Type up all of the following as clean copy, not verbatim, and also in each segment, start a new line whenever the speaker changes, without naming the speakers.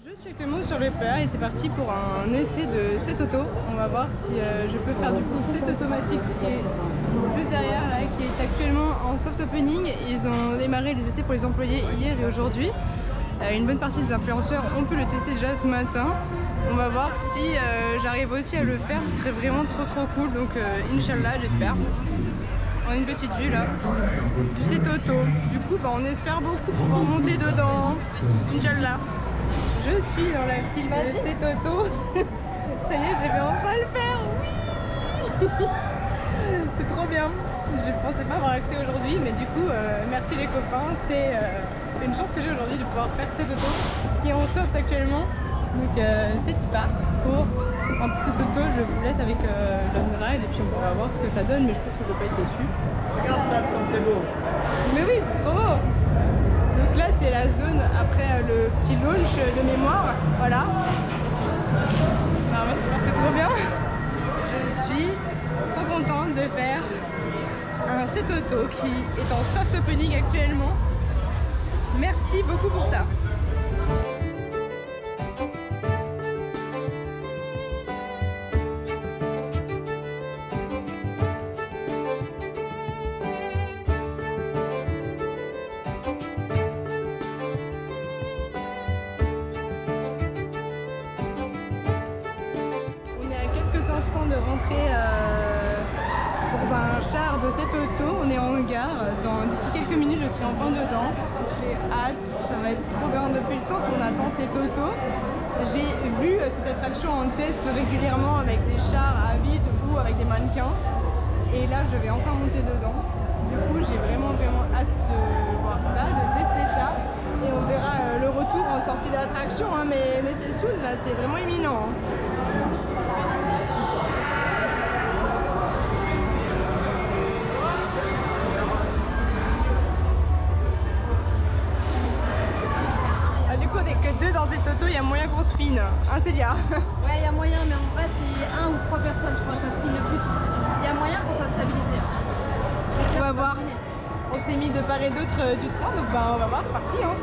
Je suis actuellement sur le PA et c'est parti pour un essai de cette auto. On va voir si je peux faire du coup cette automatique qui est juste derrière là, qui est actuellement en soft opening. Ils ont démarré les essais pour les employés hier et aujourd'hui. Une bonne partie des influenceurs ont pu le tester déjà ce matin. On va voir si j'arrive aussi à le faire, ce serait vraiment trop cool, donc Inch'Allah j'espère. On a une petite vue là, cette auto. Du coup on espère beaucoup pouvoir monter dedans, Inch'Allah. Je suis dans la file de cette auto. Ça y est, je vais enfin le faire, oui. C'est trop bien. Je ne pensais pas avoir accès aujourd'hui, mais du coup, merci les copains. C'est une chance que j'ai aujourd'hui de pouvoir faire cette auto qui est en soft actuellement. Donc c'est qui part pour cette auto. Je vous laisse avec l'on-ride et puis on va voir ce que ça donne, mais je pense que je ne vais pas être déçue.
Regarde ça comme c'est beau.
Mais oui, c'est trop beau. Donc là c'est la zone après le petit launch de mémoire, voilà. Alors, c'est trop bien. Je suis trop contente de faire cette auto qui est en soft opening actuellement. Merci beaucoup pour ça. De rentrer dans un char de cette auto, on est en gare, d'ici quelques minutes je serai enfin dedans, j'ai hâte, ça va être trop bien depuis le temps qu'on attend cette auto. J'ai vu cette attraction en test régulièrement avec des chars à vide ou avec des mannequins et là je vais enfin monter dedans. Du coup j'ai vraiment hâte de voir ça, de tester ça et on verra le retour en sortie d'attraction, hein, mais c'est soon là, c'est vraiment imminent. Dans cette auto, il y a moyen qu'on spin, hein Célia?
Ouais, il y a moyen, mais en vrai, c'est 1 ou 3 personnes, je crois, ça spin le plus. Il y a moyen qu'on soit stabilisé.
On va voir. On s'est mis de part et d'autre du train, donc on va voir, c'est parti. Hein.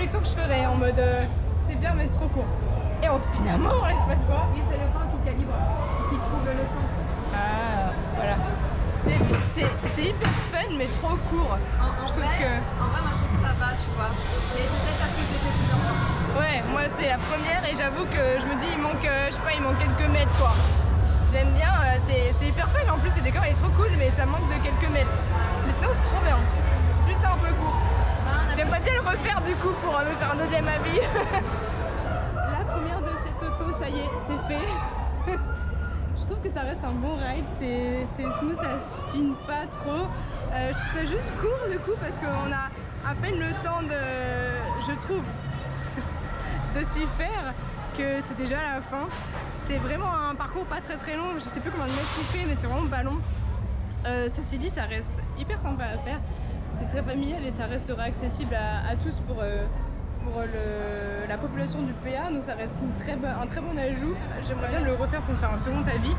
Que je ferais en mode c'est bien mais c'est trop court et on spin à mort, il se passe quoi?
Oui, c'est le temps qui calibre et qui trouve le sens.
Ah voilà, c'est hyper fun mais trop court.
En vrai, moi je trouve que ça va, tu vois, mais peut-être parce que j'ai fait plusieurs fois.
Ouais, moi c'est la première et j'avoue que je me dis il manque, je sais pas, il manque quelques mètres quoi. J'aime bien, c'est hyper fun, en plus le décor est trop cool mais ça manque de quelques mètres. Mais sinon c'est trop bien, juste un peu court. J'aimerais bien le refaire du coup pour me faire un deuxième avis. La première de cette auto, ça y est, c'est fait. Je trouve que ça reste un bon ride, c'est smooth, ça spin pas trop. Je trouve ça juste court du coup parce qu'on a à peine le temps de, je trouve, de s'y faire que c'est déjà la fin. C'est vraiment un parcours pas très long, je sais plus combien de mètres il fait mais c'est vraiment pas long. Ceci dit, ça reste hyper sympa à faire. C'est très familial et ça restera accessible à tous pour la population du PA, donc ça reste un très bon ajout. J'aimerais bien le refaire pour me faire un second avis.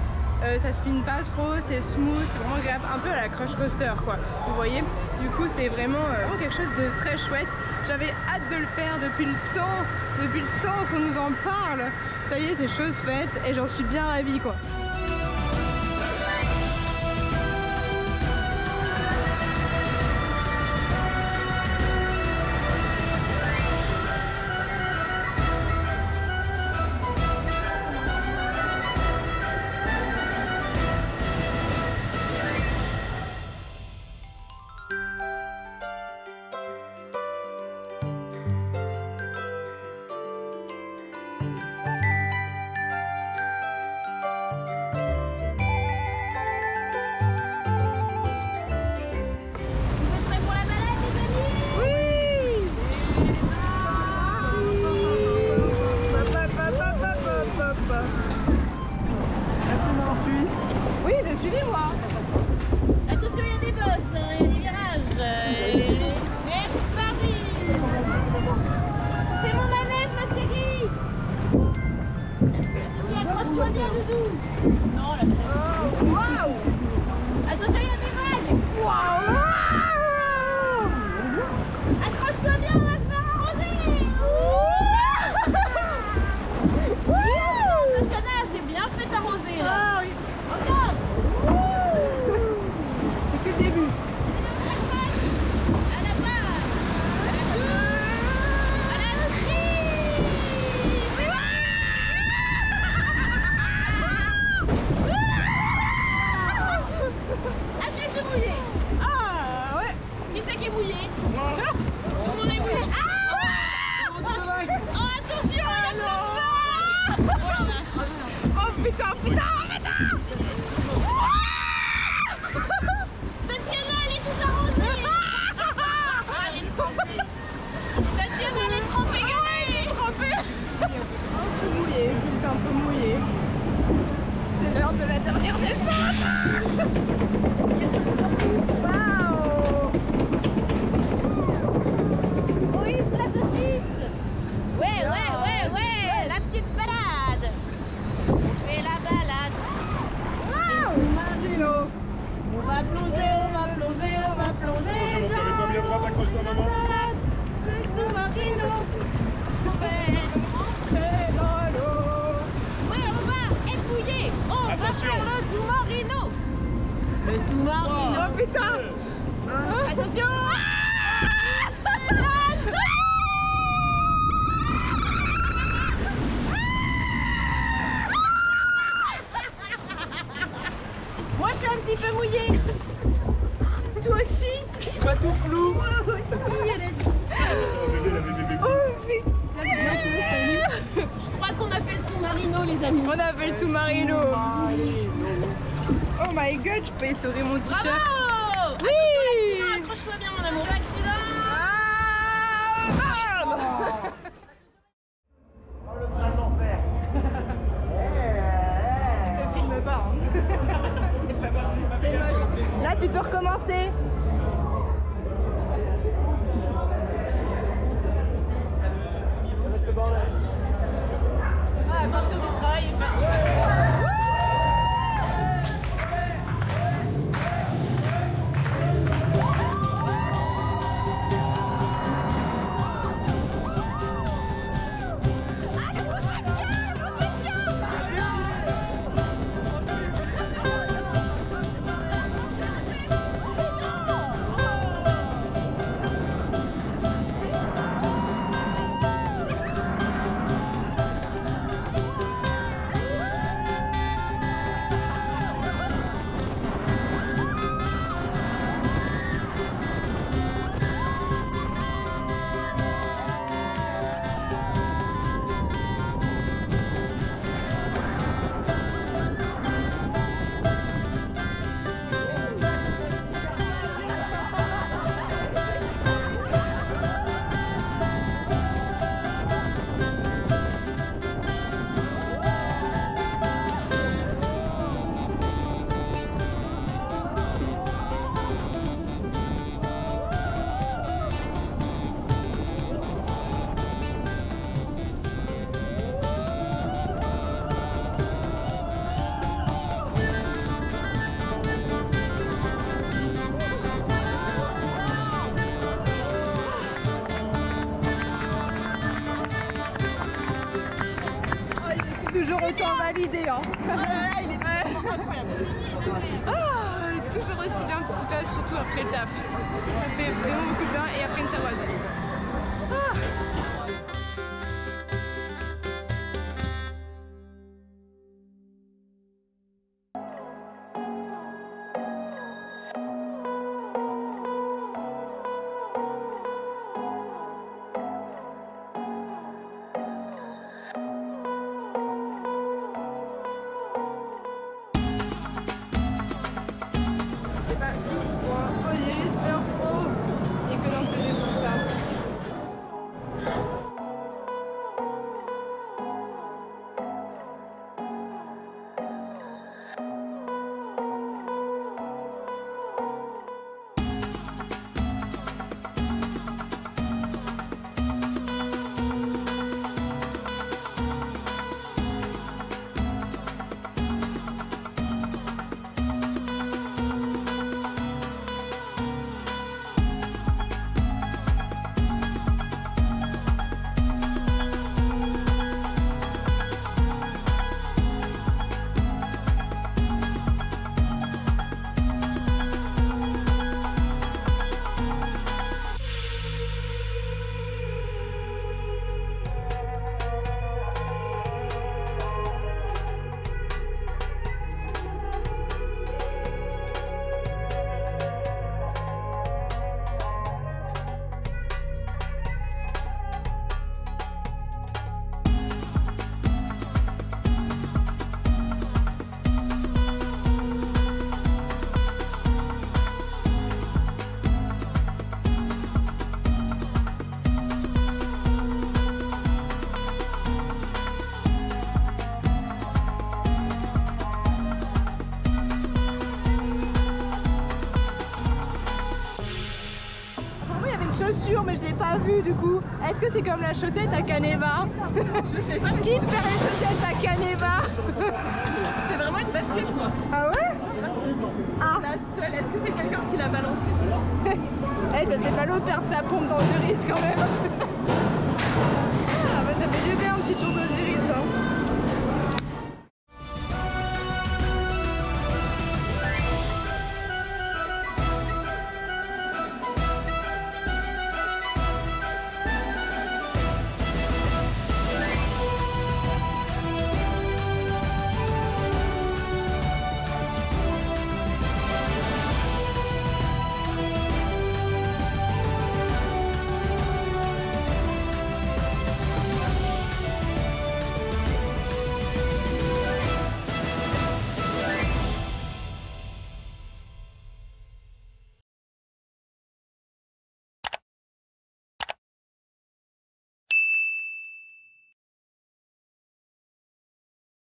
ça spinne pas trop, c'est smooth, c'est vraiment agréable, un peu à la Crush Coaster quoi, vous voyez. Du coup c'est vraiment quelque chose de très chouette. J'avais hâte de le faire depuis le temps qu'on nous en parle. Ça y est, c'est chose faite et j'en suis bien ravie quoi.
Oui, j'ai suivi moi.
Attention, il y a des bosses, il y a des virages. Et parti. C'est mon manège, ma chérie. Attention, accroche-toi bien, Doudou. Non, là.
Oh, wow.
Attention, il y a des vagues.
Wow.
Accroche-toi bien, on va se faire arroser. Tatiana, c'est bien fait arroser là.
Ah, oui.
Regarde.
C'est que le début.
À la barre. À la crise. Ah, je suis mouillée.
Ah ouais.
Qui c'est qui est mouillé? Tout le monde est mouillé. Ah, oh, attention, il y a plein de vent.
Oh putain, putain, putain.
Tatiana, elle est toute arrosée. Elle est trempée. Tatiana, elle est trempée, elle est trempée.
Un peu mouillé, juste un peu mouillé. C'est l'heure de la dernière descente. Waouh.
Oui, c'est la saucisse. Ouais, la petite balade. On fait la balade.
Waouh. Marino.
On va plonger, on va plonger, on va plonger.
Attention, t'avais pas bien droite, accroche-toi maman.
Le sous-marino. On fait rentrer dans l'eau. Oui, on va épouiller. On va
Attention.
faire le sous-marino. Le sous-marino.
Oh putain.
Attention. Moi, je suis un petit peu mouillée.
Toi aussi.
Je vois tout flou.
Moi aussi. Oh putain.
Je crois qu'on a fait le sous-marino, les amis.
On a fait le sous-marino. Oh my god, je peux essorer mon t-shirt.
Bravo.
Oui.
Attention, l'accident, accroche-toi bien, mon amour. L'accident.
Ah, merde.
Oh, le train de l'enfer.
Je te filme pas. C'est moche. Là, tu peux recommencer.
Ah, à partir du travail, il fait...
autant validé. Hein.
Oh là là, il est vraiment incroyable.
Toujours aussi bien, petit tuto, surtout après le taf. Ça fait vraiment beaucoup de bien et après une tiroise. C'est parti pour un Osiris First Pro. Et que l'intérêt pour ça. Chaussure, mais je l'ai pas vue du coup. Est-ce que c'est comme la chaussette à Caneva?
Je sais pas.
Qui perd les chaussettes à Caneva?
C'était vraiment une basket quoi.
Ah ouais? Ah.
La seule. Est-ce que c'est quelqu'un qui l'a balancée?
Eh, ça c'est pas l'eau de perdre sa pompe dans Osiris quand même. Ah bah ça fait du bien un petit tour d'Osiris hein.